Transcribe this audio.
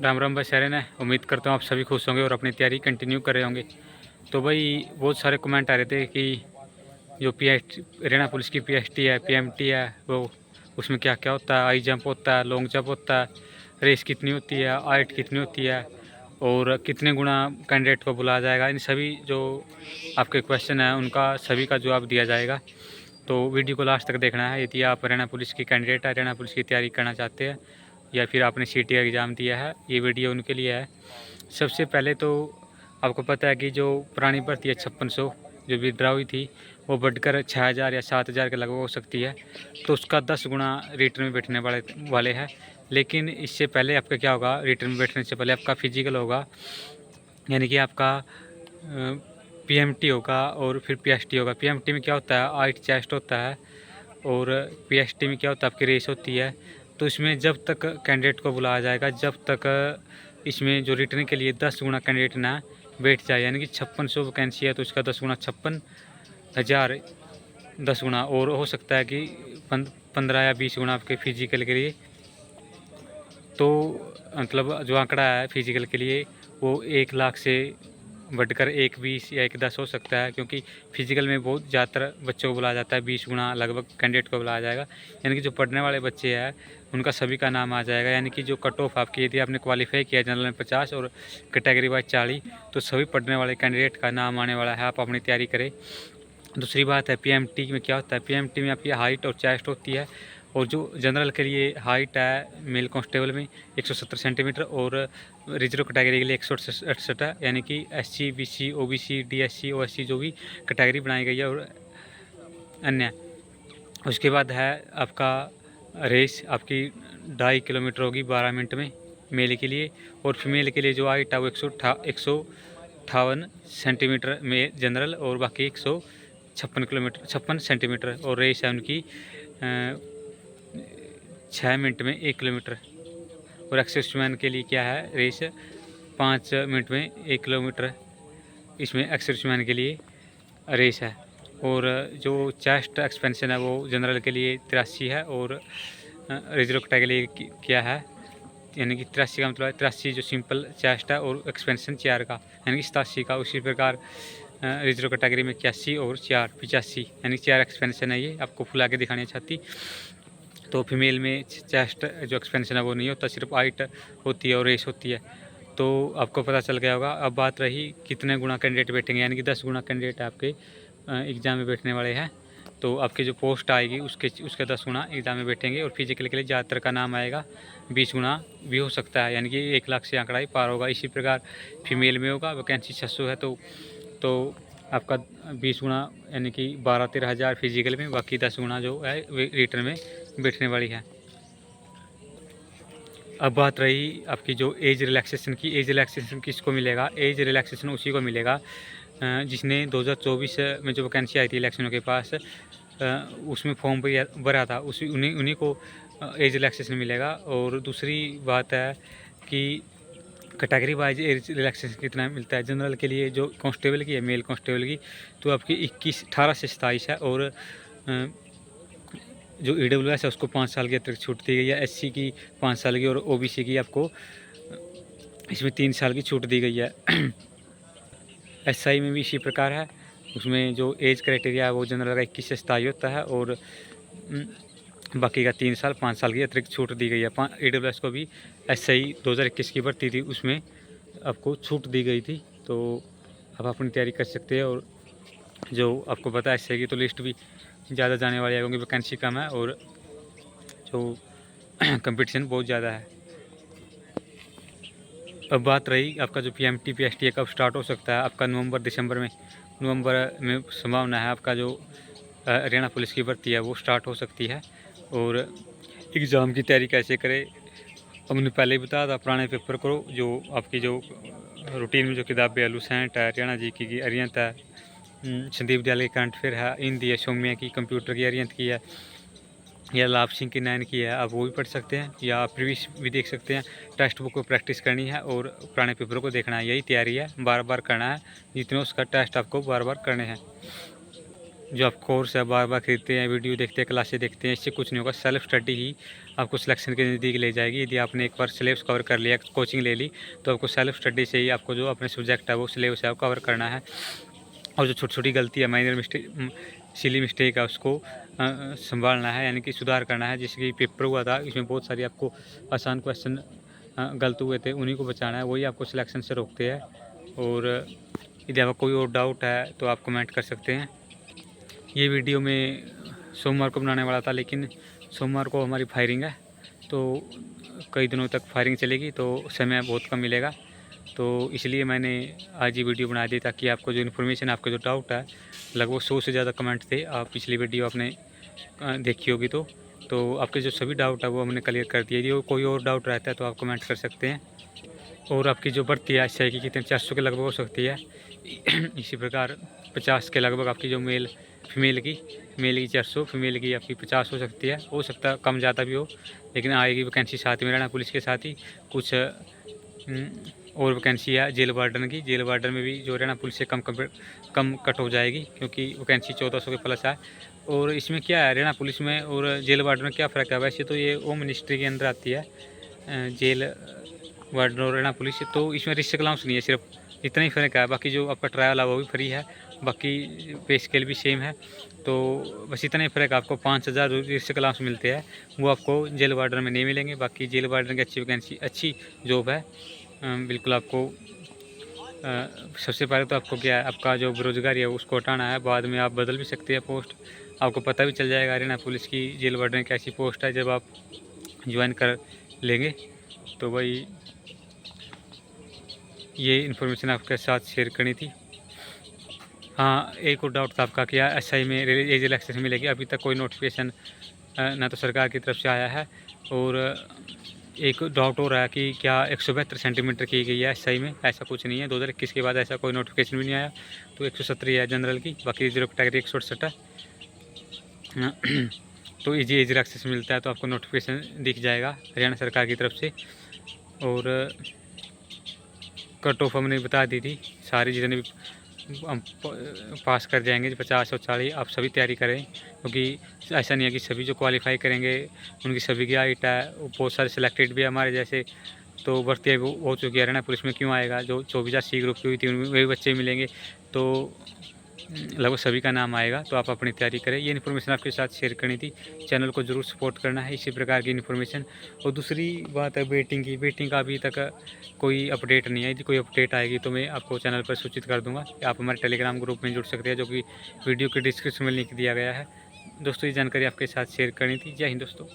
राम राम भाई सारे ने उम्मीद करता हूँ आप सभी खुश होंगे और अपनी तैयारी कंटिन्यू कर रहे होंगे। तो भाई बहुत सारे कमेंट आ रहे थे कि जो हरियाणा पुलिस की पीएसटी है, पीएमटी है, वो उसमें क्या क्या होता है, हाई जंप होता है, लॉन्ग जंप होता है, रेस कितनी होती है, हाइट कितनी होती है और कितने गुना कैंडिडेट को बुलाया जाएगा। इन सभी जो आपके क्वेश्चन हैं उनका सभी का जवाब दिया जाएगा। तो वीडियो को लास्ट तक देखना है यदि आप हरियाणा पुलिस की कैंडिडेट हरियाणा पुलिस की तैयारी करना चाहते हैं या फिर आपने सीटी एग्ज़ाम दिया है, ये वीडियो उनके लिए है। सबसे पहले तो आपको पता है कि जो पुरानी भर्ती है 5600 जो विड्रा हुई थी वो बढ़कर 6000 या 7000 के लगभग हो सकती है, तो उसका 10 गुना रिटर्न में बैठने वाले हैं। लेकिन इससे पहले आपका क्या होगा, रिटर्न में बैठने से पहले आपका फिजिकल होगा, यानी कि आपका पीएमटी होगा और फिर पीएसटी होगा। पीएमटी में क्या होता है, हाइट चेस्ट होता है और पीएसटी में क्या होता है, आपकी रेस होती है। तो इसमें जब तक कैंडिडेट को बुलाया जाएगा, जब तक इसमें जो रिटर्न के लिए 10 गुना कैंडिडेट ना बैठ जाए, यानी कि 5600 वैकेंसी है तो इसका 10 गुना 56,000, 10 गुना और हो सकता है कि 15 या 20 गुना आपके फिजिकल के लिए। तो मतलब जो आंकड़ा है फिजिकल के लिए वो 1 लाख से बढ़कर 1,20 या 1,10 हो सकता है, क्योंकि फिजिकल में बहुत ज़्यादातर बच्चों को बुलाया जाता है। 20 गुना लगभग कैंडिडेट को बुलाया जाएगा, यानी कि जो पढ़ने वाले बच्चे हैं उनका सभी का नाम आ जाएगा। यानी कि जो कट ऑफ आपकी, यदि आपने क्वालिफाई किया जनरल में 50 और कैटेगरी वाइज 40, तो सभी पढ़ने वाले कैंडिडेट का नाम आने वाला है। आप अपनी तैयारी करें। दूसरी बात है पीएमटी में क्या होता है, पीएमटी में आपकी हाइट और चेस्ट होती है, और जो जनरल के लिए हाइट है मेल कांस्टेबल में 170 सेंटीमीटर और रिजर्व कैटेगरी के लिए 168 है, यानी कि SC, BC, OBC, DSC, OSC जो भी कैटेगरी बनाई गई है और अन्य। उसके बाद है आपका रेस, आपकी 2.5 किलोमीटर होगी 12 मिनट में मेल के लिए, और फीमेल के लिए जो हाइट है वो 158 सेंटीमीटर में जनरल और बाकी 156 सेंटीमीटर, और रेस है उनकी 6 मिनट में 1 किलोमीटर। और एक्सर्समैन के लिए क्या है, रेस 5 मिनट में 1 किलोमीटर, इसमें एक्सर्समैन के लिए रेस है। और जो चेस्ट एक्सपेंशन है वो जनरल के लिए 83 है और रिजर्व कैटेगरी के लिए क्या है, यानी कि 83 का मतलब है 83 जो सिंपल चेस्ट है और एक्सपेंशन 4 का, यानी कि 87 का। उसी प्रकार रिजर्व कैटेगरी में 81 और 4 85, यानी 4 एक्सपेंशन है। ये आपको फुला के दिखानी चाहती। तो फीमेल में चेस्ट जो एक्सपेंशन है वो नहीं होता, सिर्फ हाइट होती है और रेस होती है। तो आपको पता चल गया होगा। अब बात रही कितने गुना कैंडिडेट बैठेंगे, यानी कि 10 गुना कैंडिडेट आपके एग्ज़ाम में बैठने वाले हैं। तो आपकी जो पोस्ट आएगी उसके 10 गुना एग्ज़ाम में बैठेंगे, और फिजिकल के लिए ज़्यादातर का नाम आएगा, 20 गुना भी हो सकता है, यानी कि 1 लाख से आंकड़ा ही पार होगा। इसी प्रकार फीमेल में होगा, वैकेंसी 600 है तो आपका 20 गुना यानी कि 12-13 हज़ार फिजिकल में, बाकी 10 गुना जो है रिटर्न में बैठने वाली है। अब बात रही आपकी जो एज रिलैक्सेशन की। एज रिलैक्सेशन किसको मिलेगा, एज रिलैक्सेशन उसी को मिलेगा जिसने 2024 में जो वैकेंसी आई थी इलेक्शनों के पास, उसमें फॉर्म भरा था, उन्हीं को एज रिलैक्सेशन मिलेगा। और दूसरी बात है कि कैटेगरी वाइज एज रिलैक्सेशन कितना मिलता है। जनरल के लिए जो कांस्टेबल की है, मेल कांस्टेबल की, तो आपकी 18 से 27 है, और जो ईडब्ल्यूएस है उसको 5 साल की अतिरिक्त छूट दी गई है। एससी की 5 साल की और ओबीसी की आपको इसमें 3 साल की छूट दी गई है। एसआई में भी इसी प्रकार है, उसमें जो एज क्राइटेरिया है वो जनरल का 21 से 27 होता है, और बाकी का 3 साल 5 साल की अतिरिक्त छूट दी गई है। ईडब्ल्यूएस को भी एसआई 2021 की भर्ती थी, उसमें आपको छूट दी गई थी। तो आप अपनी तैयारी कर सकते हैं। और जो आपको पता है एसआई की तो लिस्ट भी ज़्यादा जाने वाली है, क्योंकि वैकेंसी कम है और जो कंपटीशन बहुत ज़्यादा है। अब बात रही आपका जो पीएमटी पीएसटी कब स्टार्ट हो सकता है, आपका नवंबर में संभावना है आपका जो हरियाणा पुलिस की भर्ती है वो स्टार्ट हो सकती है। और एग्ज़ाम की तैयारी कैसे करें, हमने पहले ही बताया था, पुराने पेपर करो। जो आपकी जो रूटीन में जो किताबें है, लुसेंट है, हरियाणा जीके की, अरियंत है, संदीप दयाल की करंट अफेयर है, हिंदी है, सौम्या की, कंप्यूटर की, अरियंत की है, या लाभ सिंह की 9 की है, आप वो भी पढ़ सकते हैं, या प्रीवियस भी देख सकते हैं। टेक्स्ट बुक को प्रैक्टिस करनी है और पुराने पेपरों को देखना है, यही तैयारी है। बार बार करना है, जितने उसका टेस्ट आपको बार बार करने हैं। जो आप कोर्स है बार बार खरीदते हैं, वीडियो देखते हैं, क्लासेस देखते हैं, इससे कुछ नहीं होगा। सेल्फ स्टडी ही आपको सिलेक्शन के नज़दीक ले जाएगी। यदि आपने एक बार सिलेबस कवर कर लिया, कोचिंग ले ली, तो आपको सेल्फ स्टडी से ही आपको जो अपने सब्जेक्ट है वो सिलेबस है वो कवर करना है। और जो छोटी छोटी गलती है, माइनर मिस्टेक, सिली मिस्टेक है, उसको संभालना है, यानी कि सुधार करना है। जैसे कि पेपर हुआ था, इसमें बहुत सारी आपको आसान क्वेश्चन गलत हुए थे, उन्हीं को बचाना है, वही आपको सिलेक्शन से रोकते हैं। और यदि आपको कोई और डाउट है तो आप कमेंट कर सकते हैं। ये वीडियो मैं सोमवार को बनाने वाला था, लेकिन सोमवार को हमारी फायरिंग है, तो कई दिनों तक फायरिंग चलेगी, तो समय बहुत कम मिलेगा। तो इसलिए मैंने आज ये वीडियो बना दी, ताकि आपको जो इन्फॉर्मेशन, आपके जो डाउट है, लगभग 100 से ज़्यादा कमेंट थे, आप पिछली वीडियो आपने देखी होगी, तो आपके जो सभी डाउट है वो हमने क्लियर कर दिए। यदि कोई और डाउट रहता है तो आप कमेंट कर सकते हैं। और आपकी जो भर्ती है SI की कितने 400 के लगभग हो सकती है। इसी प्रकार 50 के लगभग आपकी जो फीमेल की 400, फीमेल की आपकी 50 हो सकती है। हो सकता है कम ज़्यादा भी हो, लेकिन आएगी वैकेंसी साथ में हरियाणा पुलिस के साथ ही। कुछ और वैकेंसी है जेल वार्डन की। जेल वार्डन में भी जो हरियाणा पुलिस से कम कट हो जाएगी, क्योंकि वैकेंसी 1400 के प्लस है। और इसमें क्या है, हरियाणा पुलिस में और जेल वार्डन में क्या फ़र्क है? वैसे तो ये होम मिनिस्ट्री के अंदर आती है, जेल वार्डन और हरियाणा पुलिस, तो इसमें रिस्क अलाउंस नहीं है, सिर्फ इतना ही फ़र्क है। बाकी जो आपका ट्रायल है वो भी फ्री है, बाकी पे स्केल भी सेम है। तो बस इतना ही फ़र्क है, आपको 5000 रिस्क अलाउंस मिलते हैं, वो आपको जेल वार्डन में नहीं मिलेंगे। बाकी जेल वार्डन की अच्छी वैकेंसी, अच्छी जॉब है। बिल्कुल आपको सबसे पहले तो आपको क्या है, आपका जो बेरोजगारी है उसको हटाना है। बाद में आप बदल भी सकते हैं पोस्ट, आपको पता भी चल जाएगा हरियाणा पुलिस की जेल वार्डन की ऐसी पोस्ट है, जब आप ज्वाइन कर लेंगे। तो भाई ये इन्फॉर्मेशन आपके साथ शेयर करनी थी। हाँ, एक और डाउट था आपका, क्या SI में एज रिलैक्सेशन मिलेगी? अभी तक कोई नोटिफिकेशन ना तो सरकार की तरफ से आया है, और एक डाउट हो रहा है कि क्या 172 सेंटीमीटर की गई है SI में। ऐसा कुछ नहीं है, 2021 के बाद ऐसा कोई नोटिफिकेशन भी नहीं आया। तो 170 है जनरल की, बाकी रिजर्व कैटेगरी 168 है। तो एज रिलैक्सेशन मिलता है तो आपको नोटिफिकेशन दिख जाएगा हरियाणा सरकार की तरफ से। और कट ऑफ हमने बता दी थी, सारी जितने भी हम पास कर जाएंगे 50 और 40, आप सभी तैयारी करें, क्योंकि ऐसा नहीं है कि सभी जो क्वालिफाई करेंगे उनकी सभी की हाइट है। बहुत सारे सिलेक्टेड भी है हमारे जैसे, तो भर्ती हो चुकी है। हरियाणा पुलिस में क्यों आएगा, जो 24 C ग्रुप की हुई थी वही बच्चे मिलेंगे, तो लगभग सभी का नाम आएगा। तो आप अपनी तैयारी करें, ये इन्फॉर्मेशन आपके साथ शेयर करनी थी। चैनल को ज़रूर सपोर्ट करना है इसी प्रकार की इन्फॉर्मेशन। और दूसरी बात है वेटिंग का अभी तक कोई अपडेट नहीं है। यदि कोई अपडेट आएगी तो मैं आपको चैनल पर सूचित कर दूंगा। आप हमारे टेलीग्राम ग्रुप में जुड़ सकते हैं, जो कि वीडियो के डिस्क्रिप्शन में लिंक दिया गया है। दोस्तों, ये जानकारी आपके साथ शेयर करनी थी। जय हिंद दोस्तों।